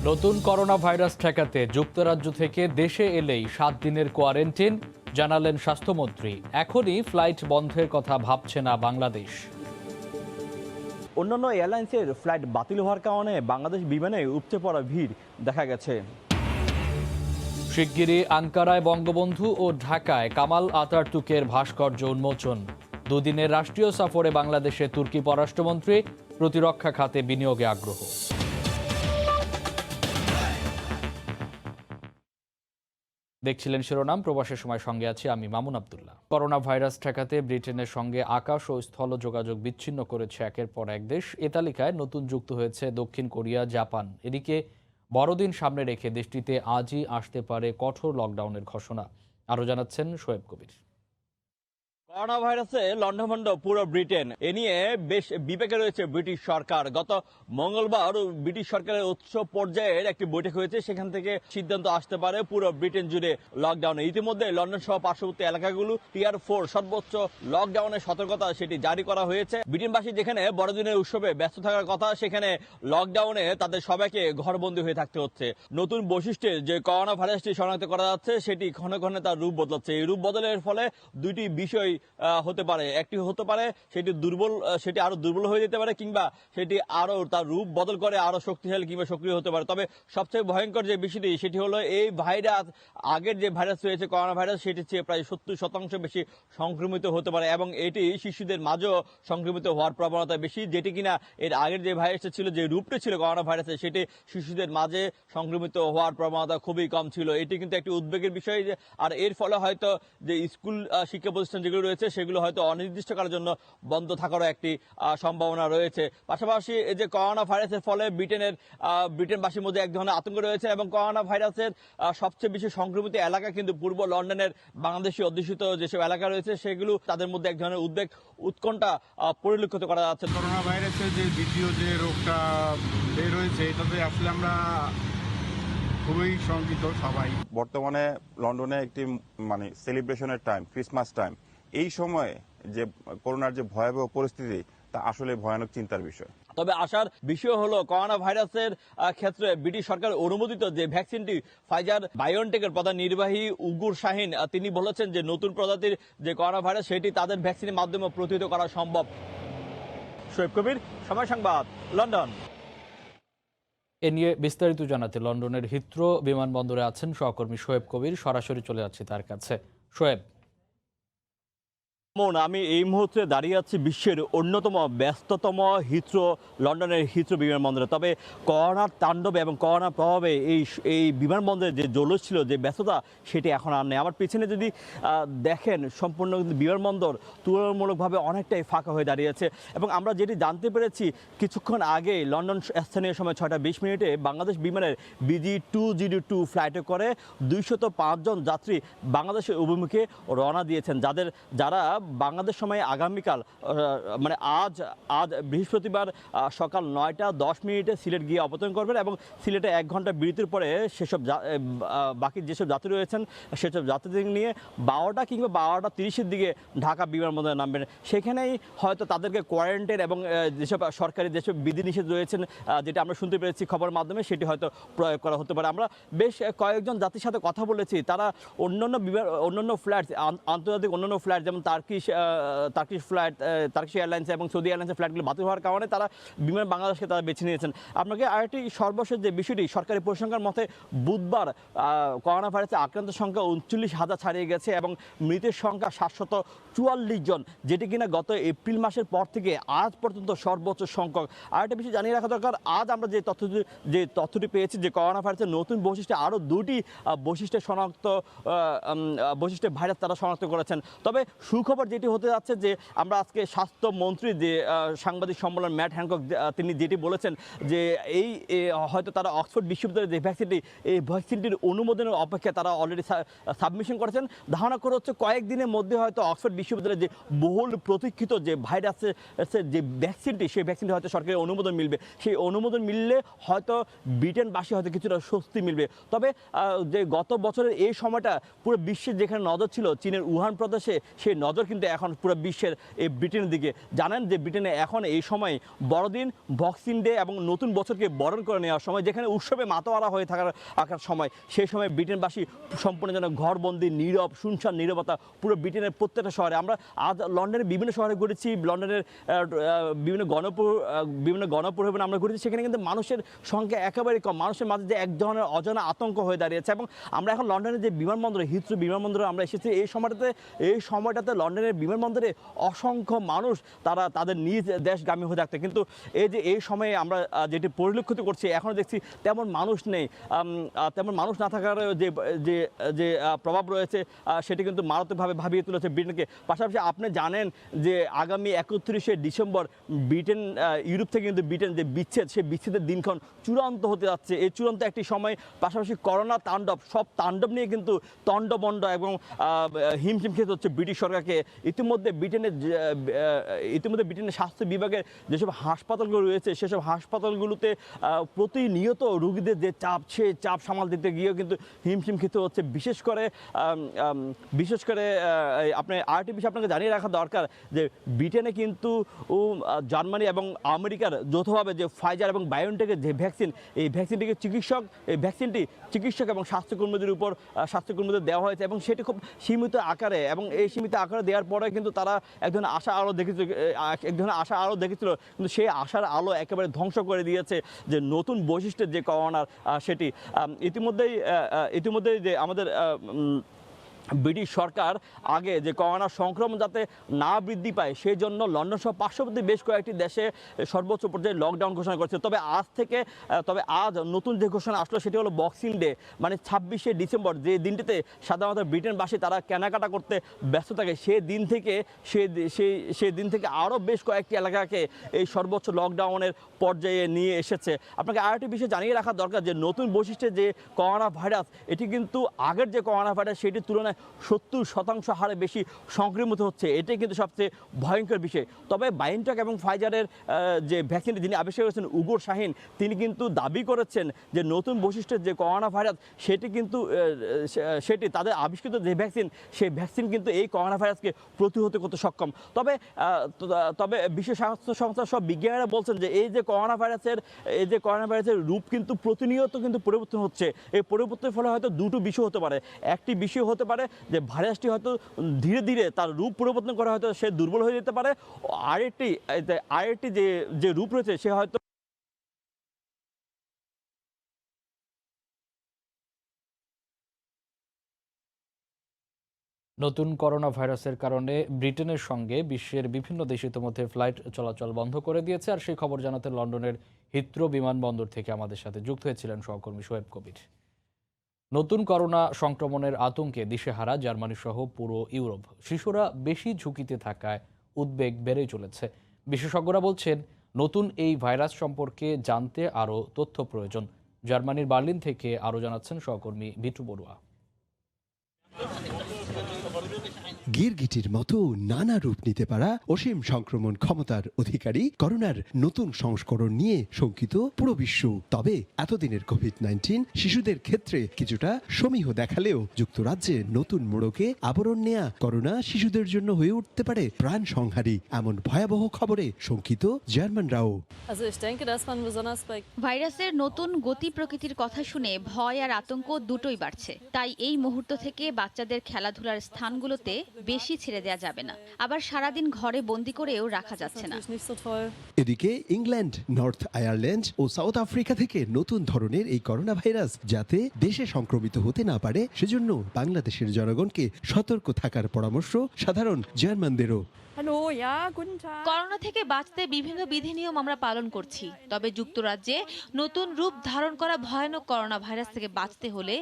নতুন corona virus ঠেকাতে যুক্তরাজ্য থেকে দেশে এলেই 7 দিনের কোয়ারেন্টিন, জানালেন স্বাস্থ্যমন্ত্রী। এখনই ফ্লাইট বন্ধের কথা ভাবছে না বাংলাদেশ। অন্যান্য এয়ারলাইন্সের ফ্লাইট বাতিল হওয়ার কারণে বাংলাদেশ বিমানে উপচে পড়া ভিড় দেখা গেছে। শিগগিরই আঙ্কারায় বঙ্গবন্ধু ও ঢাকায় কামাল আতাতুর্কের ভাস্কর্য উন্মোচন। দুদিনের রাষ্ট্রীয় সফরে বাংলাদেশে তুর্কি পররাষ্ট্রমন্ত্রী, প্রতিরক্ষা খাতে বিনিয়োগে আগ্রহ। দেখছিলেন শিরোনাম, প্রবাসের সময় সঙ্গে আছি আমি মামুন আবদুল্লাহ। করোনা ভাইরাস ঠেকাতে ব্রিটেনের সঙ্গে আকাশ ও স্থল যোগাযোগ বিচ্ছিন্ন করেছে একের পর এক দেশ। এ তালিকায় নতুন যুক্ত হয়েছে দক্ষিণ কোরিয়া, জাপান। এদিকে বড়দিন সামনে রেখে দেশটিতে আজই আসতে পারে কঠোর লকডাউনের ঘোষণা। আরও জানাচ্ছেন শোয়েব কবির। করোনা ভাইরাসে লন্ডভন্ড পুরো ব্রিটেন। এ নিয়ে বেশ বিবেকে রয়েছে ব্রিটিশ সরকার। গত মঙ্গলবার ব্রিটিশ সরকারের উচ্চ পর্যায়ের একটি বৈঠক হয়েছে, সেখান থেকে সিদ্ধান্ত আসতে পারে পুরো ব্রিটেন জুড়ে লকডাউনে। ইতিমধ্যে লন্ডন সহ পার্শ্ববর্তী এলাকাগুলো টিয়ার 4 সর্বোচ্চ লকডাউনের সতর্কতা সেটি জারি করা হয়েছে। ব্রিটেনবাসী যেখানে বড়দিনের উৎসবে ব্যস্ত থাকার কথা, সেখানে লকডাউনে তাদের সবাইকে ঘরবন্দী হয়ে থাকতে হচ্ছে। নতুন বৈশিষ্ট্যে যে করোনা ভাইরাসটি শনাক্ত করা যাচ্ছে সেটি ক্ষণে ক্ষণে তার রূপ বদলাচ্ছে। এই রূপ বদলের ফলে দুইটি বিষয় হতে পারে। একটি হতে পারে সেটি আরো দুর্বল হয়ে যেতে পারে, কিংবা সেটি আরো তার রূপ বদল করে আরো শক্তিশালী কিংবা সক্রিয় হতে পারে। তবে সবচেয়ে ভয়ঙ্কর যে বিষয়টি সেটি হলো এই ভাইরাস আগের যে ভাইরাস রয়েছে করোনা ভাইরাস, সেটির চেয়ে প্রায় 70% বেশি সংক্রমিত হতে পারে এবং এটি শিশুদের মাঝেও সংক্রমিত হওয়ার প্রবণতা বেশি, যেটি কিনা এর আগের যে ভাইরাসটা ছিল, যে রূপটি ছিল করোনা ভাইরাসের, সেটি শিশুদের মাঝে সংক্রমিত হওয়ার প্রবণতা খুবই কম ছিল। এটি কিন্তু একটি উদ্বেগের বিষয়। আর এর ফলে হয়তো যে স্কুল শিক্ষা প্রতিষ্ঠান যেগুলো রয়েছে সেগুলো হয়তো অনির্দিষ্টকালের জন্য বন্ধ থাকারও একটি সম্ভাবনা রয়েছে। পাশাপাশি এই যে করোনা ভাইরাসের ফলে ব্রিটেনবাসীর মধ্যে এক ধরনের আতঙ্ক রয়েছে এবং করোনা ভাইরাসের সবচেয়ে বেশি সংক্রমিত এলাকা কিন্তু পূর্ব লন্ডনের বাংলাদেশি অধ্যুষিত যেসব এলাকা রয়েছে, সেগুলো তাদের মধ্যে এক ধরনের উদ্বেগ, উৎকণ্ঠা পরিলক্ষিত করা যাচ্ছে। করোনা ভাইরাসের যে দ্বিতীয় যে রোগটা বের হয়েছে, এটাতে আসলে আমরা খুবই শঙ্কিত সবাই। বর্তমানে লন্ডনে একটি সেলিব্রেশনের টাইম, ক্রিসমাস টাইম। এই সময়ে যে করোনার যে ভয়াবহ পরিস্থিতি, তা আসলে ভয়ানক চিন্তার বিষয়। তবে আসার বিষয় হলো করোনা ভাইরাসের ক্ষেত্রে ব্রিটিশ সরকার অনুমোদিত যে ভ্যাকসিনটি ফাইজার বায়োনটেকের প্রধান নির্বাহী উগুর শাহিন তিনি বলেছেন যে নতুন প্রজাতির যে করোনা ভাইরাস সেটি তাদের ভ্যাকসিনের মাধ্যমে প্রতিহত করা সম্ভব। শোয়েব কবির, সময় সংবাদ, লন্ডন। এ নিয়ে বিস্তারিত জানাতে লন্ডনের হিথ্রো বিমানবন্দরে আছেন সহকর্মী শোয়েব কবির। সরাসরি চলে যাচ্ছি তার কাছে। শোয়েব, আমি এই মুহূর্তে দাঁড়িয়ে আছি বিশ্বের অন্যতম ব্যস্ততম লন্ডনের হিথ্রো বিমানবন্দরে। তবে করোনার তাণ্ডবে এবং করোনার প্রভাবে এই বিমানবন্দরে যে জৌলুস ছিল, যে ব্যস্ততা, সেটি এখন আর নেই। আমার পিছনে যদি দেখেন, সম্পূর্ণ কিন্তু বিমানবন্দর তুলনামূলকভাবে অনেকটাই ফাঁকা হয়ে দাঁড়িয়েছে। এবং আমরা যেটি জানতে পেরেছি কিছুক্ষণ আগে, লন্ডন স্থানীয় সময় 6টা 20 মিনিটে বাংলাদেশ বিমানের BG 202 ফ্লাইটে করে 205 জন যাত্রী বাংলাদেশের অভিমুখে রওনা দিয়েছেন, যারা বাংলাদেশ সময় আগামীকাল আজ বৃহস্পতিবার সকাল 9টা 10 মিনিটে সিলেট গিয়ে অবতরণ করবেন এবং সিলেটে 1 ঘন্টা বিরতির পরে বাকি যেসব যাত্রী রয়েছেন সেসব যাত্রীদের নিয়ে 12টা কিংবা 12টা 30-এর দিকে ঢাকা বিমানবন্দরে নামবেন। সেখানেই হয়তো তাদেরকে কোয়ারেন্টাইন এবং যেসব সরকারি যেসব বিধিনিষেধ রয়েছেন, যেটা আমরা শুনতে পেরেছি খবরের মাধ্যমে, সেটি হয়তো প্রয়োগ করা হতে পারে। আমরা বেশ কয়েকজন যাত্রীর সাথে কথা বলেছি। তারা অন্যান্য ফ্লাইট, আন্তর্জাতিক অন্যান্য ফ্লাইট যেমন টার্কিশ এয়ারলাইন্স এবং সৌদি এয়ারলাইন্সের ফ্লাইটগুলো বাতিল হওয়ার কারণে তারা বাংলাদেশকে তারা বেছে নিয়েছেন। আপনাকে আরেকটি সর্বশেষ যে বিষয়টি, সরকারি পরিসংখ্যার মতে বুধবার করোনা ভাইরাসে আক্রান্তের সংখ্যা 39,000 ছাড়িয়ে গেছে এবং মৃতের সংখ্যা 744 জন, যেটি কিনা গত এপ্রিল মাসের পর থেকে আজ পর্যন্ত সর্বোচ্চ সংখ্যক। আরেকটা বিষয় জানিয়ে রাখা দরকার, আজ আমরা যে তথ্যটি পেয়েছি যে করোনা ভাইরাসের নতুন বৈশিষ্ট্যে আরও 2টি বৈশিষ্ট্যে ভাইরাস তারা শনাক্ত করেছেন। তবে সুখবর যেটি হতে যাচ্ছে যে আমরা আজকে স্বাস্থ্যমন্ত্রী যে সাংবাদিক সম্মেলন ম্যাট হ্যানকক তিনি যেটি বলেছেন যে হয়তো তারা অক্সফোর্ড বিশ্ববিদ্যালয়ের যে ভ্যাকসিনটি, এই ভ্যাকসিনটির অনুমোদনের অপেক্ষা তারা অলরেডি সাবমিশন করেছেন। ধারণা করা হচ্ছে কয়েকদিনের মধ্যে হয়তো অক্সফোর্ড বিশ্ববিদ্যালয়ের যে বহুল প্রতীক্ষিত যে ভাইরাসের যে ভ্যাকসিনটি, সেই ভ্যাকসিনটি হয়তো সরকারি অনুমোদন মিলবে। সেই অনুমোদন মিললে হয়তো ব্রিটেনবাসী হয়তো কিছুটা স্বস্তি মিলবে। তবে যে গত বছরের এই সময়টা পুরো বিশ্বের যেখানে নজর ছিল চীনের উহান প্রদেশে, সেই নজর কিন্তু এখন পুরো বিশ্বের এই ব্রিটেনের দিকে। জানেন যে ব্রিটেনে এখন এই সময় বড়দিন, বক্সিং ডে এবং নতুন বছরকে বরণ করে নেওয়ার সময়, যেখানে উৎসবে মাতোয়ারা হয়ে থাকার সময়, সেই সময় ব্রিটেনবাসী সম্পূর্ণ যেন ঘরবন্দি, নীরব, শুনশান নীরবতা পুরো ব্রিটেনের প্রত্যেকটা শহরে। আমরা আজ লন্ডনের বিভিন্ন শহরে ঘুরেছি, লন্ডনের বিভিন্ন গণপরিবহনে আমরা ঘুরেছি, সেখানে কিন্তু মানুষের সংখ্যা একেবারে কম। মানুষের মাঝে যে এক ধরনের অজানা আতঙ্ক হয়ে দাঁড়িয়েছে। এবং আমরা এখন লন্ডনের যে বিমানবন্দরে, হিথ্রো বিমানবন্দরে আমরা এসেছি, এই সময়টাতে লন্ডনের বিমানবন্দরে অসংখ্য মানুষ তারা তাদের নিজ দেশগামী হয়ে থাকতে, কিন্তু এই সময়ে আমরা যেটি পরিলক্ষিত করছি, এখনও দেখছি তেমন মানুষ নেই। তেমন মানুষ না থাকার যে প্রভাব রয়েছে সেটি কিন্তু মারাত্মকভাবে ভাবিয়ে তুলেছে ব্রিটেনকে। পাশাপাশি আপনি জানেন যে আগামী 31শে ডিসেম্বর ব্রিটেন, ইউরোপ থেকে কিন্তু ব্রিটেন যে বিচ্ছেদ, সেই বিচ্ছেদের দিনক্ষণ চূড়ান্ত হতে যাচ্ছে। এই চূড়ান্ত একটি সময়, পাশাপাশি করোনা তাণ্ডব, সব তাণ্ডব নিয়ে কিন্তু তণ্ডবণ্ড এবং হিমশিম খেতে হচ্ছে ব্রিটিশ সরকারকে। ইতিমধ্যে ব্রিটেনের স্বাস্থ্য বিভাগের যেসব হাসপাতালগুলো রয়েছে, সেসব হাসপাতালগুলোতে প্রতিনিয়ত রোগীদের যে চাপ, সেই চাপ সামাল দিতে গিয়েও কিন্তু হিমশিম খেতে হচ্ছে। বিশেষ করে আপনি আরেকটি বিষয় আপনাকে জানিয়ে রাখা দরকার যে ব্রিটেনে কিন্তু জার্মানি এবং আমেরিকার যৌথভাবে যে ফাইজার এবং বায়োনটেকের যে ভ্যাকসিন, এই ভ্যাকসিনটিকে চিকিৎসক এবং স্বাস্থ্যকর্মীদের দেওয়া হয়েছে, এবং সেটি খুব সীমিত আকারে, এবং এই সীমিত আকারে দেওয়ার পরে কিন্তু তারা এক ধরনের আশার আলো দেখেছিল, কিন্তু সেই আশার আলো একেবারে ধ্বংস করে দিয়েছে যে নতুন বৈশিষ্ট্যের যে করোনার সেটি। ইতিমধ্যেই যে আমাদের ব্রিটিশ সরকার আগে যে করোনা সংক্রমণ যাতে না বৃদ্ধি পায়, সেই জন্য লন্ডন সহ পার্শ্ববর্তী বেশ কয়েকটি দেশে সর্বোচ্চ পর্যায়ে লকডাউন ঘোষণা করেছে। তবে আজ নতুন যে ঘোষণা আসলো সেটি হলো বক্সিং ডে, মানে 26শে ডিসেম্বর, যে দিনটিতে সাধারণত ব্রিটেনবাসী তারা কেনাকাটা করতে ব্যস্ত থাকে। সেই দিন থেকে আরও বেশ কয়েকটি এলাকাকে এই সর্বোচ্চ লকডাউনের পর্যায়ে নিয়ে এসেছে। আপনাকে আরেকটি বিষয় জানিয়ে রাখা দরকার যে নতুন বৈশিষ্ট্যে যে করোনা ভাইরাস, এটি কিন্তু আগের যে করোনা ভাইরাস সেটির তুলনায় 70% হারে বেশি সংক্রমিত হচ্ছে। এটাই কিন্তু সবচেয়ে ভয়ঙ্কর বিষয়। তবে বায়োনটেক এবং ফাইজারের যে ভ্যাকসিনটি যিনি আবিষ্কার করেছেন, উগর শাহিন, তিনি কিন্তু দাবি করেছেন যে নতুন বৈশিষ্ট্যের যে করোনা ভাইরাস, সেটি তাদের আবিষ্কৃত যে ভ্যাকসিন, সেই ভ্যাকসিন কিন্তু এই করোনা ভাইরাসকে প্রতিহত করতে সক্ষম। তবে বিশ্ব স্বাস্থ্য সংস্থা সব বিজ্ঞানীরা বলছেন যে এই যে করোনা ভাইরাসের রূপ কিন্তু প্রতিনিয়ত কিন্তু পরিবর্তন হচ্ছে। এই পরিবর্তনের ফলে হয়তো দুটো বিষয় হতে পারে। একটি বিষয় হতে পারে যে ভাইরাসটি হয়তো ধীরে ধীরে তার রূপ পরিবর্তন করে হয়তো সে দুর্বল হয়ে যেতে পারে। আরেকটি যে রূপ রয়েছে, সে হয়তো নতুন করোনা ভাইরাসের কারণে ব্রিটেনের সঙ্গে বিশ্বের বিভিন্ন দেশ ইতিমধ্যে ফ্লাইট চলাচল বন্ধ করে দিয়েছে। আর সেই খবর জানাতে লন্ডনের হিথ্রো বিমানবন্দর থেকে আমাদের সাথে যুক্ত হয়েছিলেন সহকর্মী শোয়েব কবির। নতুন করোনা সংক্রমণের আতঙ্কে দিশেহারা জার্মানি সহ পুরো ইউরোপ। শিশুরা বেশি ঝুঁকিতে থাকায় উদ্বেগ বেড়েই চলেছে। বিশেষজ্ঞরা বলছেন নতুন এই ভাইরাস সম্পর্কে জানতে আরও তথ্য প্রয়োজন। জার্মানির বার্লিন থেকে আরও জানাচ্ছেন সহকর্মী বিটু বড়ুয়া। গিরগিটির মতো নানা রূপ নিতে পারা অসীম সংক্রমণ ক্ষমতার অধিকারী করোনার নতুন সংস্করণ নিয়ে শঙ্কিত পুরো বিশ্ব। তবে এতদিনের কোভিড-19 শিশুদের ক্ষেত্রে কিছুটা সমীহ দেখালেও যুক্তরাজ্যে নতুন মোড়কে আবরণ নেয়া করোনা শিশুদের জন্য হয়ে উঠতে পারে প্রাণ সংহারী। এমন ভয়াবহ খবরে শঙ্কিত জার্মানরাও। ভাইরাসের নতুন গতি প্রকৃতির কথা শুনে ভয় আর আতঙ্ক দুটোই বাড়ছে। তাই এই মুহূর্ত থেকে বাচ্চাদের খেলাধুলার স্থানগুলোতে বেশি ছেড়ে দেওয়া যাবে না, আবার সারাদিন ঘরে বন্দি করেও রাখা যাচ্ছে না। এদিকে ইংল্যান্ড, নর্থ আয়ারল্যান্ড ও সাউথ আফ্রিকা থেকে নতুন ধরনের এই করোনা ভাইরাস যাতে দেশে সংক্রমিত হতে না পারে, সেজন্য বাংলাদেশের জনগণকে সতর্ক থাকার পরামর্শ সাধারণ জার্মানদেরও। করোনা থেকে বাঁচতে বিভিন্ন বিধিনিয়ম আমরা পালন করছি। তবে যুক্তরাজ্যে নতুন রূপ ধারণ করা ভয়ানক করোনা ভাইরাস থেকে বাঁচতে হলে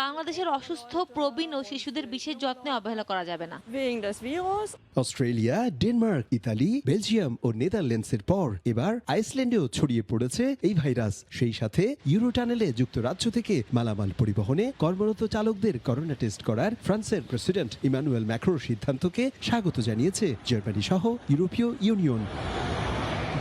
বাংলাদেশের অসুস্থ, প্রবীণ ও শিশুদের বিশেষ যত্নে অবহেলা করা যাবে না। অস্ট্রেলিয়া, ডেনমার্ক, ইতালি, বেলজিয়াম ও নেদারল্যান্ডসের পর এবার আইসল্যান্ডেও ছড়িয়ে পড়েছে এই ভাইরাস। সেই সাথে ইউরোটানেলে যুক্তরাজ্য থেকে মালামাল পরিবহনে কর্মরত চালকদের করোনা টেস্ট করার ফ্রান্সের প্রেসিডেন্ট ইমানুয়েল ম্যাক্রোর সিদ্ধান্তকে স্বাগত জানিয়েছে জার্মানি সহ ইউরোপীয় ইউনিয়ন।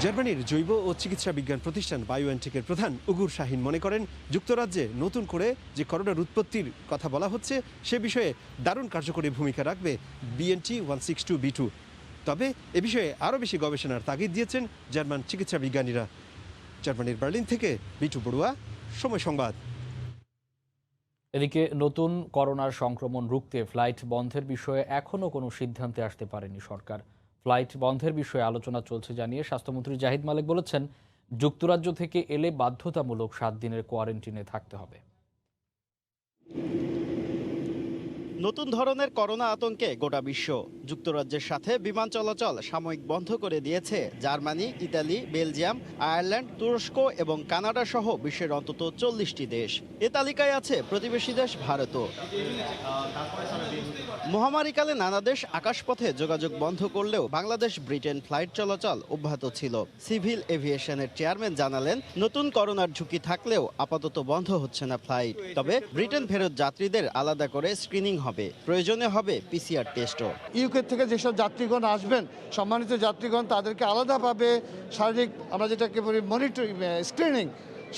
জার্মানির জৈব ও চিকিৎসা বিজ্ঞান প্রতিষ্ঠান বায়োএনটেকের প্রধান উগুর শাহিন মনে করেন, যুক্তরাজ্যে নতুন করে যে করোনার উৎপত্তির কথা বলা হচ্ছে সে বিষয়ে দারুণ কার্যকরী ভূমিকা রাখবে BNT162b2। তবে এ বিষয়ে আরও বেশি গবেষণার তাগিদ দিয়েছেন জার্মান চিকিৎসা বিজ্ঞানীরা। জার্মানির বার্লিন থেকে বিটু বড়ুয়া, সময় সংবাদ। এদিকে নতুন করোনার সংক্রমণ রুখতে ফ্লাইট বন্ধের বিষয়ে এখনও কোনো সিদ্ধান্তে আসতে পারেনি সরকার। ফ্লাইট বন্ধের বিষয়ে আলোচনা চলছে জানিয়ে স্বাস্থ্যমন্ত্রী জাহিদ মালেক বলেছেন, যুক্তরাজ্য থেকে এলে বাধ্যতামূলক 7 দিনের কোয়ারেন্টিনে থাকতে হবে। নতুন ধরনের করোনা আতঙ্কে গোটা বিশ্ব। যুক্তরাজ্যের সাথে বিমান চলাচল সাময়িক বন্ধ করে দিয়েছে জার্মানি, ইতালি, বেলজিয়াম, আয়ারল্যান্ড, তুরস্ক এবং কানাডা সহ বিশ্বের অন্তত 40টি দেশ। এ তালিকায় আছে প্রতিবেশী দেশ ভারতও। মহামারীকালে নানা দেশ আকাশপথে যোগাযোগ বন্ধ করলেও বাংলাদেশ ব্রিটেন ফ্লাইট চলাচল অব্যাহত ছিল। সিভিল এভিয়েশনের চেয়ারম্যান জানালেন, নতুন করোনার ঝুঁকি থাকলেও আপাতত বন্ধ হচ্ছে না ফ্লাইট। তবে ব্রিটেন ফেরত যাত্রীদের আলাদা করে স্ক্রিনিং হবে, প্রয়োজনে হবে PCR টেস্টও। ইউকে থেকে যেসব যাত্রীগণ আসবেন, সম্মানিত যাত্রীগণ, তাদেরকে আলাদাভাবে শারীরিক, আমরা যেটাকে বলি মনিটরিং স্ক্রিনিং,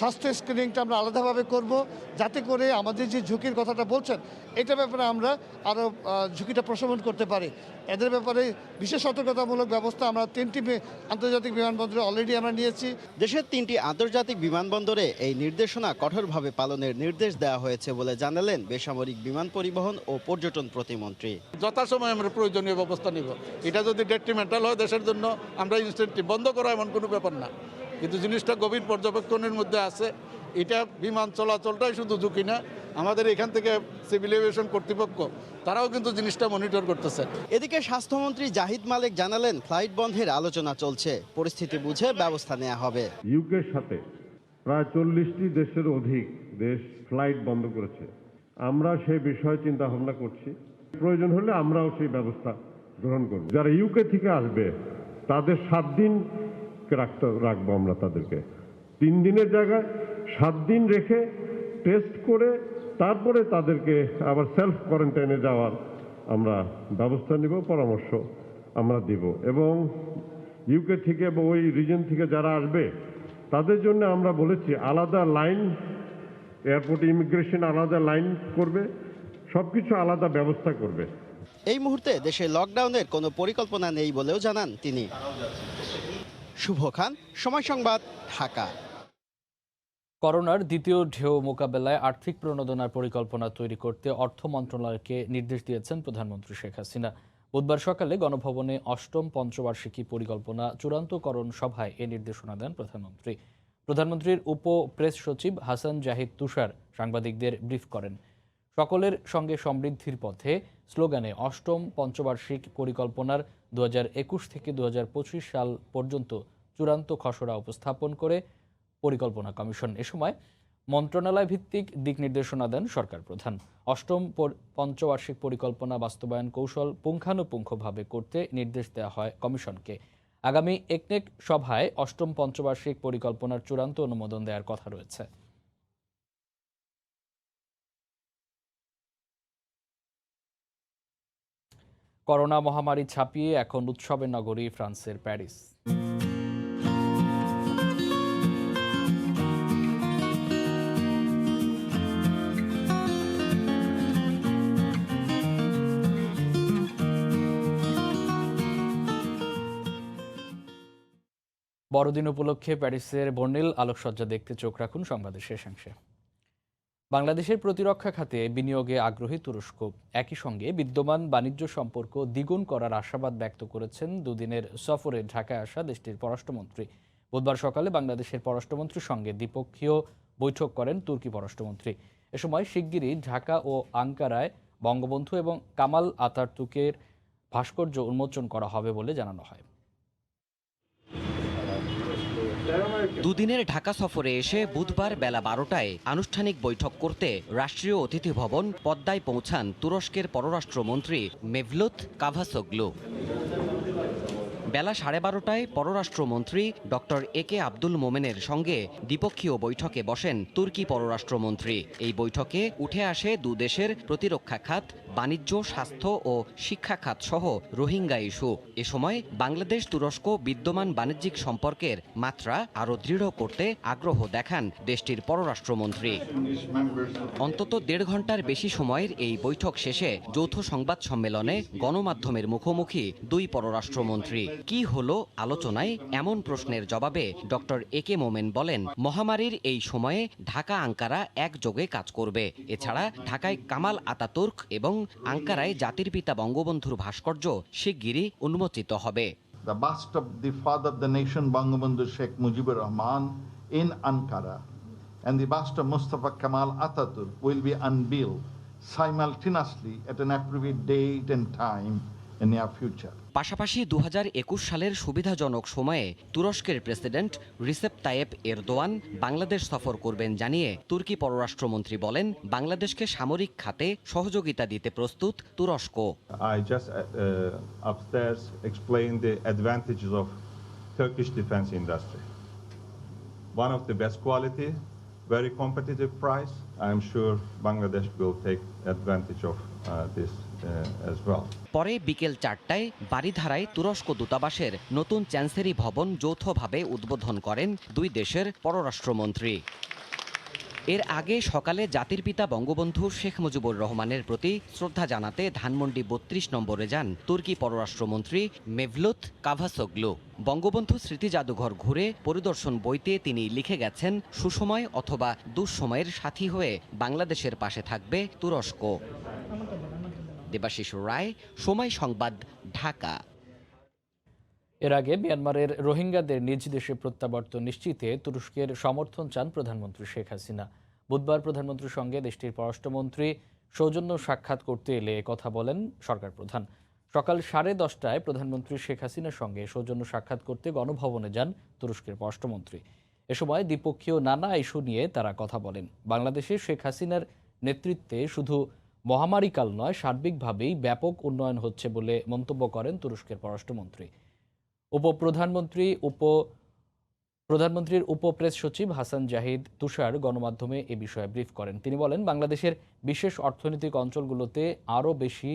স্বাস্থ্য স্ক্রিনিংটা আমরা আলাদাভাবে করব, যাতে করে আমাদের যে ঝুঁকির কথাটা বলছেন এটা ব্যাপারে আমরা আরও ঝুঁকিটা প্রশমন করতে পারি। এদের ব্যাপারে বিশেষ সতর্কতামূলক ব্যবস্থা আমরা 3টি আন্তর্জাতিক বিমানবন্দরে অলরেডি আমরা নিয়েছি। দেশের 3টি আন্তর্জাতিক বিমানবন্দরে এই নির্দেশনা কঠোরভাবে পালনের নির্দেশ দেওয়া হয়েছে বলে জানালেন বেসামরিক বিমান পরিবহন ও পর্যটন প্রতিমন্ত্রী। যথাসময়ে আমরা প্রয়োজনীয় ব্যবস্থা নিব। এটা যদি ডেট্রিমেন্টাল হয় দেশের জন্য, আমরা ইনস্ট্যান্টলি বন্ধ করা এমন কোনো ব্যাপার না, কিন্তু জিনিসটা গভীর পর্যবেক্ষণের মধ্যে আছে। এটা বিমান চলাচলটাই শুধু ঝুঁকি না, আমাদের এখান থেকে সিভিল এভিয়েশন কর্তৃপক্ষ তারাও কিন্তু জিনিসটা মনিটর করতেছে। এদিকে স্বাস্থ্যমন্ত্রী জাহিদ মালেক জানালেন, ফ্লাইট বন্ধের আলোচনা চলছে, পরিস্থিতি বুঝে ব্যবস্থা নেওয়া হবে। ইউকের সাথে প্রায় 40টি দেশের অধিক দেশ ফ্লাইট বন্ধ করেছে। আমরা সেই বিষয়ে চিন্তা ভাবনা করছি, প্রয়োজন হলে আমরাও সেই ব্যবস্থা গ্রহণ করব। যারা ইউকে থেকে আসবে তাদের 7 দিন রাখবো আমরা, তাদেরকে 3 দিনের জায়গায় 7 দিন রেখে টেস্ট করে তারপরে তাদেরকে আবার সেলফ কোয়ারেন্টাইনে যাওয়ার আমরা ব্যবস্থা নিব, পরামর্শ আমরা দিব। এবং ইউকে থেকে বা ওই রিজন থেকে যারা আসবে তাদের জন্য আমরা বলেছি আলাদা লাইন, এয়ারপোর্ট ইমিগ্রেশন আলাদা লাইন করবে, সবকিছু আলাদা ব্যবস্থা করবে। এই মুহূর্তে দেশে লকডাউনের কোনো পরিকল্পনা নেই বলেও জানান তিনি। শুভ খান, সময় সংবাদ, ঢাকা। করোনার দ্বিতীয় ঢেউ মোকাবেলায় আর্থিক প্রণোদনার পরিকল্পনা তৈরি করতে অর্থ মন্ত্রণালয়কে নির্দেশ দিয়েছেন প্রধানমন্ত্রী শেখ হাসিনা। বুধবার সকালে গণভবনে 8ম পঞ্চবার্ষিকী পরিকল্পনা চূড়ান্তকরণ সভায় এ নির্দেশনা দেন প্রধানমন্ত্রী। প্রধানমন্ত্রীর উপ প্রেস সচিব হাসান জাহিদ তুষার সাংবাদিকদের ব্রিফ করেন। সকলের সঙ্গে সমৃদ্ধির পথে স্লোগানে 8ম পঞ্চবার্ষিক পরিকল্পনার 2021 থেকে 2025 সাল পর্যন্ত চূড়ান্ত খসড়া উপস্থাপন করে পরিকল্পনা কমিশন। এ সময় মন্ত্রণালয় ভিত্তিক দিক নির্দেশনা দেন সরকার প্রধান। 8ম পঞ্চবার্ষিক পরিকল্পনা বাস্তবায়ন কৌশল পুঙ্খানুপুঙ্খভাবে করতে নির্দেশ দেওয়া হয় কমিশনকে। আগামী একনেক সভায় 8ম পঞ্চবার্ষিক পরিকল্পনার চূড়ান্ত অনুমোদন দেওয়ার কথা রয়েছে। করোনা মহামারী ছাপিয়ে এখন উৎসবের নগরী ফ্রান্সের প্যারিস। বড়দিন উপলক্ষে প্যারিসের বর্ণিল আলোকসজ্জা দেখতে চোখ রাখুন সংবাদের শেষাংশে। বাংলাদেশের প্রতিরক্ষা খাতে বিনিয়োগে আগ্রহী তুরস্ক। একই সঙ্গে বিদ্যমান বাণিজ্য সম্পর্ক দ্বিগুণ করার আশাবাদ ব্যক্ত করেছেন দুদিনের সফরে ঢাকায় আসা দেশটির পররাষ্ট্রমন্ত্রী। বুধবার সকালে বাংলাদেশের পররাষ্ট্রমন্ত্রীর সঙ্গে দ্বিপক্ষীয় বৈঠক করেন তুর্কি পররাষ্ট্রমন্ত্রী। এ সময় শিগগিরই ঢাকা ও আঙ্কারায় বঙ্গবন্ধু এবং কামাল আতাতুর্কের ভাস্কর্য উন্মোচন করা হবে বলে জানানো হয়। দুদিনের ঢাকা সফরে এসে বুধবার বেলা 12টায় আনুষ্ঠানিক বৈঠক করতে রাষ্ট্রীয় অতিথি ভবন পদ্মায় পৌঁছান তুরস্কের পররাষ্ট্রমন্ত্রী মেভলুত কাভাসোগলু। বেলা 12:30টায় পররাষ্ট্রমন্ত্রী ডক্টর একে আব্দুল মোমেনের সঙ্গে দ্বিপক্ষীয় বৈঠকে বসেন তুর্কি পররাষ্ট্রমন্ত্রী। এই বৈঠকে উঠে আসে দুদেশের প্রতিরক্ষা খাত, বাণিজ্য, স্বাস্থ্য ও শিক্ষা খাত সহ রোহিঙ্গা ইস্যু। এ সময় বাংলাদেশ তুরস্ক বিদ্যমান বাণিজ্যিক সম্পর্কের মাত্রা আরও দৃঢ় করতে আগ্রহ দেখান দেশটির পররাষ্ট্রমন্ত্রী। অন্তত 1.5 ঘন্টার বেশি সময়ের এই বৈঠক শেষে যৌথ সংবাদ সম্মেলনে গণমাধ্যমের মুখোমুখি দুই পররাষ্ট্রমন্ত্রী। কি হলো আলোচনায় এমন প্রশ্নের জবাবে ডক্টর একে মোমেন বলেন, মহামারীর এই সময়ে ঢাকা আঙ্কারা একযোগে কাজ করবে। এছাড়া ঢাকায় কামাল আতাতুর্ক এবং আঙ্কারায় জাতির পিতা বঙ্গবন্ধুর ভাস্কর্য শিগগিরই উন্মোচিত হবে। The bust of the father of the nation, Bangabandhu Sheikh Mujibur Rahman, in Ankara, and the bust of Mustafa Kemal Atatürk will be unveiled simultaneously at an appropriate date and time in the near future. পাশাপাশি 2021 সালের সুবিধাজনক সময়ে তুরস্কের president Recep Tayyip Erdogan Bangladesh সফর করবেন জানিয়ে তুর্কি পররাষ্ট্রমন্ত্রী বলেন, বাংলাদেশকে সামরিক খাতে সহযোগিতা দিতে প্রস্তুত তুরস্ক। I just upstairs explained the advantages of Turkish defense industry. One of the best quality, very competitive price. I am sure Bangladesh will take advantage of this as well. পরে বিকেল 4টায় বারিধারায় তুরস্ক দূতাবাসের নতুন চ্যান্সেরি ভবন যৌথভাবে উদ্বোধন করেন দুই দেশের পররাষ্ট্রমন্ত্রী। এর আগে সকালে জাতির পিতা বঙ্গবন্ধু শেখ মুজিবুর রহমানের প্রতি শ্রদ্ধা জানাতে ধানমন্ডি 32 নম্বরে যান তুর্কি পররাষ্ট্রমন্ত্রী মেভলুত কাভাসোগলু। বঙ্গবন্ধু স্মৃতি জাদুঘর ঘুরে পরিদর্শন বইতে তিনি লিখে গেছেন, সুসময় অথবা দুঃসময়ের সাথী হয়ে বাংলাদেশের পাশে থাকবে তুরস্ক। দেবাশিস রায়, সময় সংবাদ, ঢাকা। এর আগে মিয়ানমারের রোহিঙ্গাদের নিজ দেশে প্রত্যাবর্তন নিশ্চিতে তুরস্কের সমর্থন চান প্রধানমন্ত্রী শেখ হাসিনা। বুধবার প্রধানমন্ত্রীর সঙ্গে দেশটির পররাষ্ট্রমন্ত্রী সৌজন্য সাক্ষাৎ করতে এলে কথা বলেন সরকার প্রধান। সকাল 10:30টায় প্রধানমন্ত্রী শেখ হাসিনার সঙ্গে সৌজন্য সাক্ষাৎ করতে গণভবনে যান তুরস্কের পররাষ্ট্রমন্ত্রী। এ সময় দ্বিপক্ষীয় নানা ইস্যু নিয়ে তারা কথা বলেন। বাংলাদেশে শেখ হাসিনার নেতৃত্বে শুধু মহামারীকাল নয়, সার্বিকভাবেই ব্যাপক উন্নয়ন হচ্ছে বলে মন্তব্য করেন তুরস্কের পররাষ্ট্রমন্ত্রী। প্রধানমন্ত্রীর উপপ্রেস সচিব হাসান জাহিদ তুষার গণমাধ্যমে এ বিষয়ে ব্রিফ করেন। তিনি বলেন, বাংলাদেশের বিশেষ অর্থনৈতিক অঞ্চলগুলোতে আরও বেশি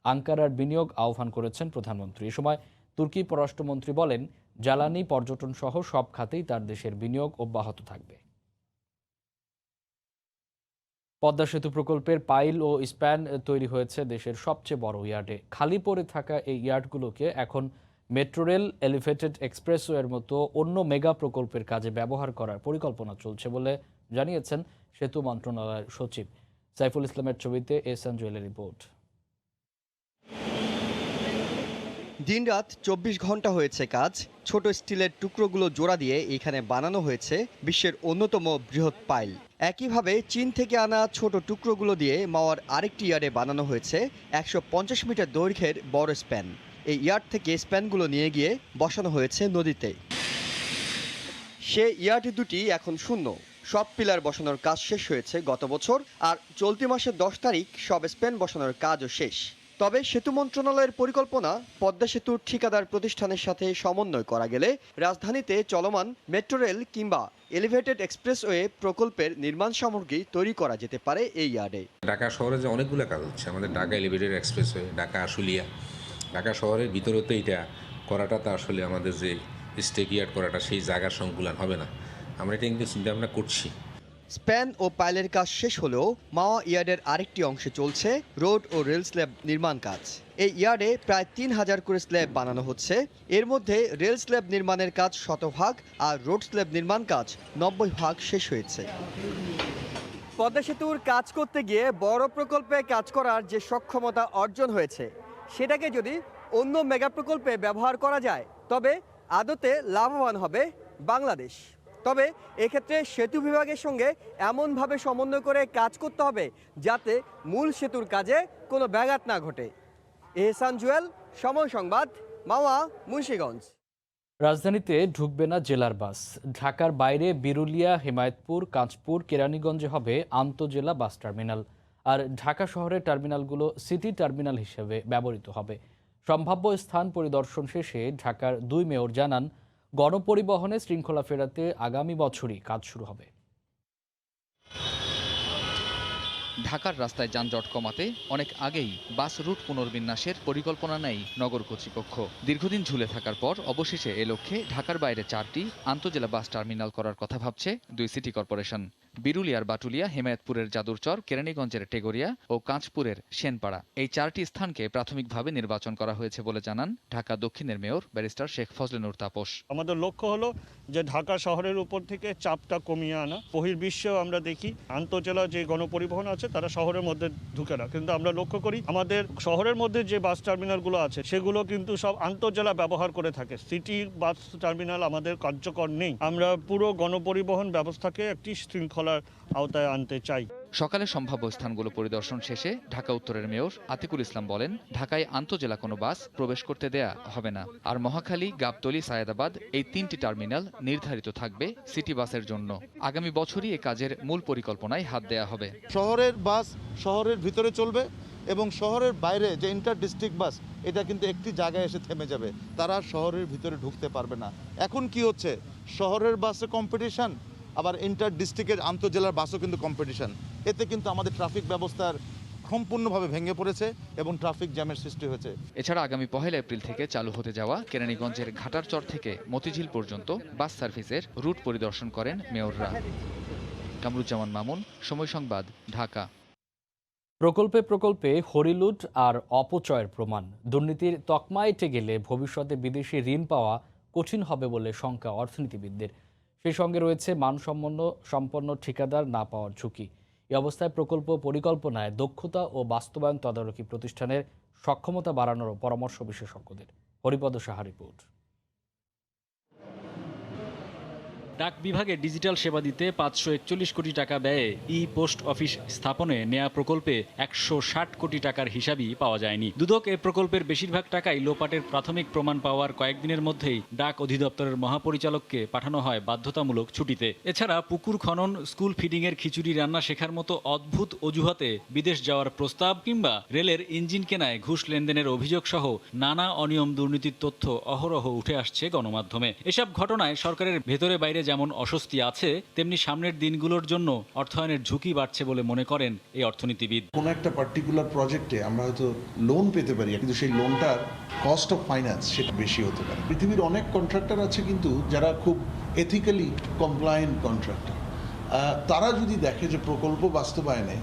আঙ্কারার বিনিয়োগ আহ্বান করেছেন প্রধানমন্ত্রী। এ সময় তুর্কি পররাষ্ট্রমন্ত্রী বলেন, জ্বালানি, পর্যটন সহ সব খাতেই তার দেশের বিনিয়োগ অব্যাহত থাকবে। পদ্মা সেতু প্রকল্পের পাইল ও স্প্যান তৈরি হয়েছে দেশের সবচেয়ে বড় ইয়ার্ডে। খালি পড়ে থাকা এই ইয়ার্ডগুলোকে এখন মেট্রো রেল, এলিভেটেড এক্সপ্রেসওয়ের মতো অন্য মেগা প্রকল্পের কাজে ব্যবহার করার পরিকল্পনা চলছে বলে জানিয়েছেন সেতু মন্ত্রণালয়ের সচিব। সাইফুল ইসলামের ছবিতে এহসান জুয়েলের রিপোর্ট। দিনরাত 24 ঘন্টা হয়েছে কাজ। ছোট স্টিলের টুকরোগুলো জোড়া দিয়ে এখানে বানানো হয়েছে বিশ্বের অন্যতম বৃহৎ পাইল। একইভাবে চীন থেকে আনা ছোট টুকরোগুলো দিয়ে মাওয়ার আরেকটি ইয়ার্ডে বানানো হয়েছে 150 মিটার দৈর্ঘ্যের বড় স্প্যান। এই ইয়ার্ড থেকে স্প্যানগুলো নিয়ে গিয়ে বসানো হয়েছে নদীতে। সে ইয়ার্ড দুটি এখন শূন্য। সব পিলার বসানোর কাজ শেষ হয়েছে গত বছর, আর চলতি মাসের 10 তারিখ সব স্প্যান বসানোর কাজও শেষ। তবে সেতু মন্ত্রণালয়ের পরিকল্পনা, পদ্মা সেতুর ঠিকাদার প্রতিষ্ঠানের সাথে সমন্বয় করা গেলে রাজধানীতে চলমান মেট্রো রেল কিংবা এলিভেটেড এক্সপ্রেসওয়ে প্রকল্পের নির্মাণ সামগ্রী তৈরি করা যেতে পারে এই ইয়ার্ডে। ঢাকা শহরে যে অনেকগুলো কাজ হচ্ছে, আমাদের ঢাকা এলিভেটেড এক্সপ্রেসওয়ে, ঢাকা আশুলিয়া, ঢাকা শহরের ভিতরে তো এটা করাটা তো আসলে আমাদের যে স্টেক ইয়ার্ড করাটা সেই জায়গার সংকুলান হবে না। আমরা এটা কিন্তু চিন্তা ভাবনা করছি। স্প্যান ও পাইলের কাজ শেষ হলেও মাওয়া ইয়ার্ডের আরেকটি অংশে চলছে রোড ও রেল স্ল্যাব নির্মাণ কাজ। এই ইয়ার্ডে প্রায় 3000 করে স্ল্যাব বানানো হচ্ছে। এর মধ্যে রেল স্ল্যাব নির্মাণের কাজ 100% আর রোড স্ল্যাব নির্মাণ কাজ 90% শেষ হয়েছে। পদ্মা সেতুর কাজ করতে গিয়ে বড় প্রকল্পে কাজ করার যে সক্ষমতা অর্জন হয়েছে, সেটাকে যদি অন্য মেগা প্রকল্পে ব্যবহার করা যায় তবে আদতে লাভবান হবে বাংলাদেশ। তবে এক্ষেত্রে সেতু বিভাগের সঙ্গে এমনভাবে সমন্বয় করে কাজ করতে হবে যাতে মূল সেতুর কাজে কোনো ব্যাঘাত না ঘটে। এহসান জুয়েল, সময় সংবাদ, মাওয়া, মুন্সিগঞ্জ। রাজধানীতে ঢুকবে না জেলার বাস। ঢাকার বাইরে বিরুলিয়া, হেমায়েতপুর, কাঁচপুর, কেরানীগঞ্জে হবে আন্তজেলা বাস টার্মিনাল। আর ঢাকা শহরের টার্মিনালগুলো সিটি টার্মিনাল হিসেবে ব্যবহৃত হবে। সম্ভাব্য স্থান পরিদর্শন শেষে ঢাকার 2 মেয়র জানান, গণপরিবহনে শৃঙ্খলা ফেরাতে আগামী বছরই কাজ শুরু হবে। ঢাকার রাস্তায় যানজট কমাতে অনেক আগেই বাস রুট পুনর্বিন্যাসের পরিকল্পনা নেয় নগর কর্তৃপক্ষ। দীর্ঘদিন ঝুলে থাকার পর অবশেষে এ লক্ষ্যে ঢাকার বাইরে 4টি আন্তজেলা বাস টার্মিনাল করার কথা ভাবছে 2 সিটি কর্পোরেশন। বিরুলিয়ার বাটুলিয়া, হেমায়েতপুরের যাদুরচর, কেরানীগঞ্জের টেগরিয়া ও কাঁচপুরের সেনপাড়া, এই 4টি স্থানকে প্রাথমিকভাবে নির্বাচন করা হয়েছে বলে জানান ঢাকা দক্ষিণের মেয়র ব্যারিস্টার শেখ ফজলে নূর তাপস। আমাদের লক্ষ্য হলো যে ঢাকা শহরের উপর থেকে চাপটা কমিয়ে আনা। বহির্বিশ্বেও আমরা দেখি আন্তঃজেলা যে গণপরিবহন আছে তারা শহরের মধ্যে ঢুকে না, কিন্তু আমরা লক্ষ্য করি আমাদের শহরের মধ্যে যে বাস টার্মিনালগুলো আছে সেগুলো কিন্তু সব আন্তঃজেলা ব্যবহার করে থাকে। সিটি বাস টার্মিনাল আমাদের কার্যকর নেই। আমরা পুরো গণপরিবহন ব্যবস্থাকে একটি শৃঙ্খলার আওতায় আনতে চাই। সকালে সম্ভাব্য স্থানগুলো পরিদর্শন শেষে ঢাকা উত্তরের মেয়র আতিকুল ইসলাম বলেন, ঢাকায় আন্তঃজেলা কোনো বাস প্রবেশ করতে দেয়া হবে না। আর মহাখালী, গাবতলী, সায়েদাবাদ এই 3টি টার্মিনাল নির্ধারিত থাকবে সিটি বাসের জন্য। আগামী বছরই এ কাজের মূল পরিকল্পনায় হাত দেয়া হবে। শহরের বাস শহরের ভিতরে চলবে এবং শহরের বাইরে যে ইন্টার ডিস্ট্রিক্ট বাস এটা কিন্তু একটি জায়গায় এসে থেমে যাবে, তারা শহরের ভিতরে ঢুকতে পারবে না। এখন কি হচ্ছে, শহরের বাসে কম্পিটিশন, আবার ইন্টার ডিস্ট্রিক্টের আন্তঃজেলার বাসও কিন্তু কম্পিটিশন। এতে কিন্তু আমাদের ট্রাফিক ব্যবস্থার সম্পূর্ণভাবে ভেঙে পড়েছে এবং ট্রাফিক জ্যামের সৃষ্টি হয়েছে। এছাড়া আগামী 1 এপ্রিল থেকে চালু হতে যাওয়া কেরানীগঞ্জের ঘাটারচর থেকে মতিঝিল পর্যন্ত বাস সার্ভিসের রুট পরিদর্শন করেন মেয়ররা। কামরুজ্জামান মামুন, সময় সংবাদ, ঢাকা। প্রকল্পে প্রকল্পে হরিলুট আর অপচয়ের প্রমাণ। দুর্নীতির তকমা এঁটে গেলে ভবিষ্যতে বিদেশি ঋণ পাওয়া কঠিন হবে বলে শঙ্কা অর্থনীতিবিদদের। সেই সঙ্গে রয়েছে মানসম্পন্ন ঠিকাদার না পাওয়ার ঝুঁকি। এই অবস্থায় প্রকল্প পরিকল্পনায় দক্ষতা ও বাস্তবায়ন তদারকি প্রতিষ্ঠানের সক্ষমতা বাড়ানোর পরামর্শ বিশেষজ্ঞদের। হরিপদ সাহা রিপোর্ট। ডাক বিভাগে ডিজিটাল সেবা দিতে 541 কোটি টাকা ব্যয়ে পোস্ট অফিস স্থাপনে নেয়া প্রকল্পে 160 কোটি টাকার হিসাবই পাওয়া যায়নি। দুদক এ প্রকল্পের বেশিরভাগ টাকাই লোপাটের প্রাথমিক প্রমাণ পাওয়ার কয়েকদিনের মধ্যেই ডাক অধিদপ্তরের মহাপরিচালককে পাঠানো হয় বাধ্যতামূলক ছুটিতে। এছাড়া পুকুর খনন, স্কুল ফিডিংয়ের খিচুড়ি রান্না শেখার মতো অদ্ভুত অজুহাতে বিদেশ যাওয়ার প্রস্তাব কিংবা রেলের ইঞ্জিন কেনায় ঘুষ লেনদেনের অভিযোগ সহ নানা অনিয়ম দুর্নীতির তথ্য অহরহ উঠে আসছে গণমাধ্যমে। এসব ঘটনায় সরকারের ভেতরে বাইরে যেমন অস্বস্তি আছে, তেমনি সামনের দিনগুলোর জন্য অর্থায়নের ঝুঁকি বাড়ছে বলে মনে করেন এই অর্থনীতিবিদ। কোনো একটা পার্টিকুলার প্রজেক্টে আমরা হয়তো লোন পেতে পারি, কিন্তু সেই লোনটার কস্ট অফ ফাইন্যান্স সেটা বেশি হতে পারে। পৃথিবীর অনেক কন্ট্রাক্টর আছে কিন্তু যারা খুব এথিক্যালি কমপ্লায়েন্ট কন্ট্রাক্টর, তারা যদি দেখে যে প্রকল্প বাস্তবায়নে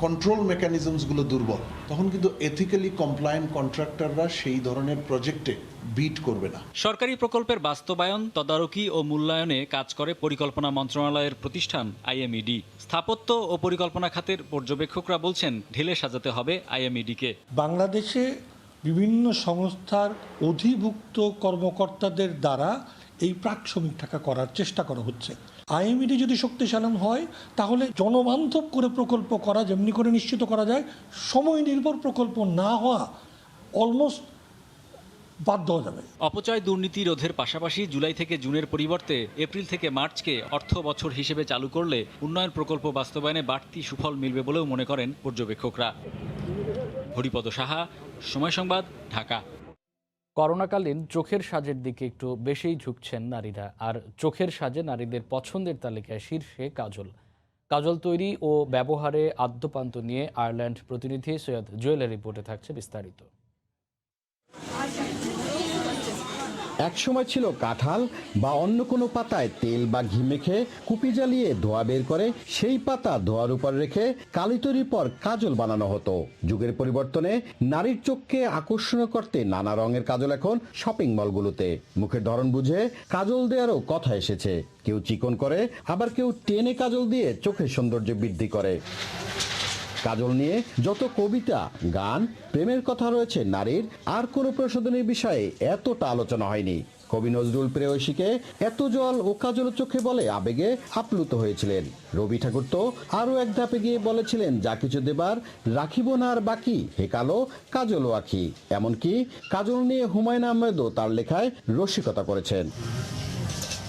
কন্ট্রোল মেকানিজমসগুলো দুর্বল, তখন কিন্তু এথিক্যালি কমপ্লায়েন্ট কন্ট্রাক্টররা সেই ধরনের প্রজেক্টে বিট করবে না। সরকারি প্রকল্পের বাস্তবায়ন, তদারকি ও মূল্যায়নে কাজ করে পরিকল্পনা মন্ত্রণালয়ের প্রতিষ্ঠান আইএমইডি। স্থাপত্য ও পরিকল্পনা খাতের পর্যবেক্ষকরা বলছেন ঢেলে সাজাতে হবে আইএমইডিকে। বাংলাদেশে বিভিন্ন সংস্থার অধিভুক্ত কর্মকর্তাদের দ্বারা এই প্রাক সমীক্ষা করার চেষ্টা করা হচ্ছে। আইএমইডি যদি শক্তিশালী হয় তাহলে জনবান্ধব করে প্রকল্প করা, যেমনি করে নিশ্চিত করা যায় সময় নির্ভর প্রকল্প না হওয়া অলমোস্ট বাধ্য হয়ে যাবে। অপচয় দুর্নীতি রোধের পাশাপাশি জুলাই থেকে জুনের পরিবর্তে এপ্রিল থেকে মার্চকে অর্থ বছর হিসেবে চালু করলে উন্নয়ন প্রকল্প বাস্তবায়নে বাড়তি সুফল মিলবে বলেও মনে করেন পর্যবেক্ষকরা। হরিপদ সাহা, সময় সংবাদ, ঢাকা। করোনাকালীন চোখের সাজের দিকে একটু বেশিই ঝুঁকছেন নারীরা। আর চোখের সাজে নারীদের পছন্দের তালিকায় শীর্ষে কাজল। কাজল তৈরি ও ব্যবহারে আদ্যপান্ত নিয়ে আয়ারল্যান্ড প্রতিনিধি সৈয়দ জুয়েলের রিপোর্টে থাকছে বিস্তারিত। একসময় ছিল কাঁঠাল বা অন্য কোনো পাতায় তেল বা ঘি মেখে কুপি জ্বালিয়ে ধোয়া বের করে সেই পাতা ধোয়ার উপর রেখে কালি তৈরির পর কাজল বানানো হতো। যুগের পরিবর্তনে নারীর চোখকে আকর্ষণ করতে নানা রঙের কাজল এখন শপিং মলগুলোতে। মুখের ধরন বুঝে কাজল দেওয়ারও কথা এসেছে। কেউ চিকন করে, আবার কেউ টেনে কাজল দিয়ে চোখের সৌন্দর্য বৃদ্ধি করে। কাজল নিয়ে যত কবিতা, গান, প্রেমের কথা রয়েছে নারীর, আর কোনো প্রসাধনীর বিষয়ে এতটা আলোচনা হয়নি। কবি নজরুল প্রেয়সীকে এত জল ও কাজল চোখে বলে আবেগে আপ্লুত হয়েছিলেন। রবি ঠাকুর তো আরও এক ধাপে গিয়ে বলেছিলেন, যা কিছু দেবার রাখিব না আর বাকি, হে কালো কাজল আঁখি। এমনকি কাজল নিয়ে হুমায়ুন আহমেদও তার লেখায় রসিকতা করেছেন।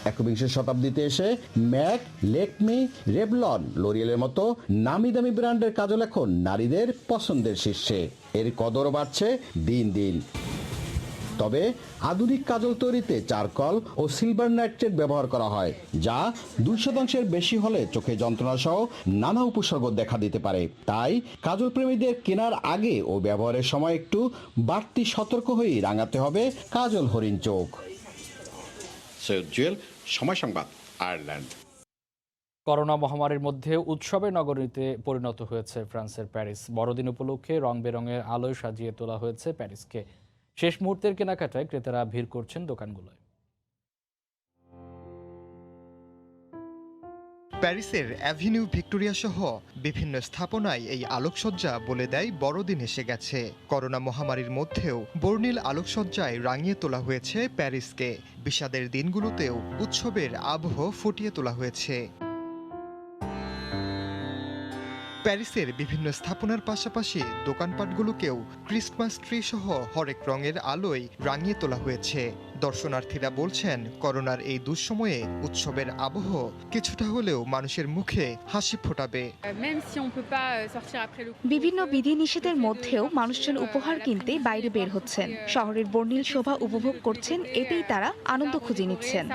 একবিংশ শতাব্দীতে এসে ম্যাক, লেকমি, রেভলন, লোরিয়েলের মতো নামি দামি ব্র্যান্ডের কাজল এখন নারীদের পছন্দের শীর্ষে। এর কদরও বাড়ছে দিন দিন। তবে আধুনিক কাজল তৈরিতে চারকোল ও সিলভার নাইট্রেট ব্যবহার করা হয়, যা 2% বেশি হলে চোখে যন্ত্রণা সহ নানা উপসর্গ দেখা দিতে পারে। তাই কাজল প্রেমীদের কেনার আগে ও ব্যবহারের সময় একটু বাড়তি সতর্ক হয়ে রাঙাতে হবে কাজল হরিণ চোখ। সৈয়দ জুয়েল, সময় সংবাদ, আয়ারল্যান্ড। করোনা মহামারীর মধ্যে উৎসবের নগরীতে পরিণত হয়েছে ফ্রান্সের প্যারিস। বড়দিন উপলক্ষে রং বেরঙের আলোয় সাজিয়ে তোলা হয়েছে প্যারিসকে। শেষ মুহূর্তের কেনাকাটায় ক্রেতারা ভিড় করছেন দোকানগুলোয়। প্যারিসের অ্যাভিনিউ ভিক্টোরিয়া সহ বিভিন্ন স্থাপনায় এই আলোকসজ্জা বলে দেয় বড়দিন এসে গেছে। করোনা মহামারীর মধ্যেও বর্ণিল আলোকসজ্জায় রাঙিয়ে তোলা হয়েছে প্যারিসকে। বিষাদের দিনগুলোতেও উৎসবের আবহ ফুটিয়ে তোলা হয়েছে। প্যারিসের বিভিন্ন স্থাপনার পাশাপাশি দোকানপাটগুলোকেও ক্রিসমাস ট্রি সহ হরেক রঙের আলোয় রাঙিয়ে তোলা হয়েছে। দর্শনার্থীরা বলছেন, করোনার এই দুঃসময়ে উৎসবের আবহ কিছুটা হলেও মানুষের মুখে হাসি ফোটাবে। বিভিন্ন বিধিনিষেধের মধ্যেও মানুষজন উপহার কিনতে বাইরে বের হচ্ছেন। শহরের বর্ণিল শোভা উপভোগ করছেন, এতেই তারা আনন্দ খুঁজে নিচ্ছেন।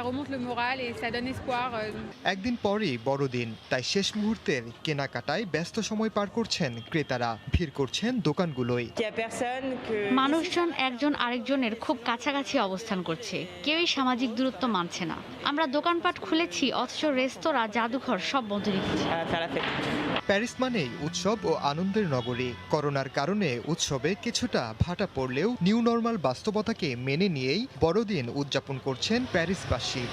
একদিন পরেই বড়দিন, তাই শেষ মুহূর্তের কেনাকাটায় ব্যস্ত সময় পার করছেন ক্রেতারা। ভিড় করছেন দোকানগুলোয়। মানুষজন একজন আরেকজনের খুব কাছাকাছি অবস্থান করছে, কেউই সামাজিক দূরত্ব মানছে না। আমরা দোকানপাট খুলেছি, অথচ রেস্তোরাঁ, জাদুঘর সব বন্ধ রেখেছি। প্যারিস মানেই উৎসব ও আনন্দের নগরী। করোনার কারণে উৎসবে কিছুটা ভাটা পড়লেও নিউ নর্মাল বাস্তবতাকে মেনে নিয়েই বড়দিন উদযাপন করছেন প্যারিসবাসী।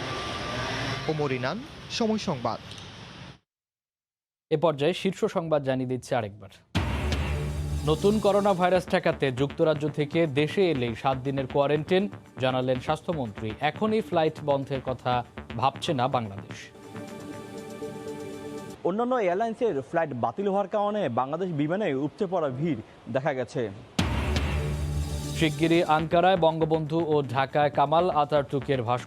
ওমর ইনান, সময় সংবাদ। এ পর্যায়ে শীর্ষ সংবাদ জানিয়ে দিচ্ছে আরেকবার। নতুন করোনা ভাইরাস ঠেকাতে যুক্তরাজ্য থেকে দেশে এলেই 7 দিনের কোয়ারেন্টাইন, জানালেন স্বাস্থ্যমন্ত্রী। এখনই ফ্লাইট বন্ধের কথা ভাবছে না বাংলাদেশ। অন্যান্য এয়ারলাইন্সের ফ্লাইট বাতিল হওয়ার কারণে বাংলাদেশ বিমানে উপচে পড়া ভিড় দেখা গেছে। শিগগিরই আঙ্কারায় বঙ্গবন্ধু ও ঢাকায় কামাল আতাতুর্কের ভাস্কর্য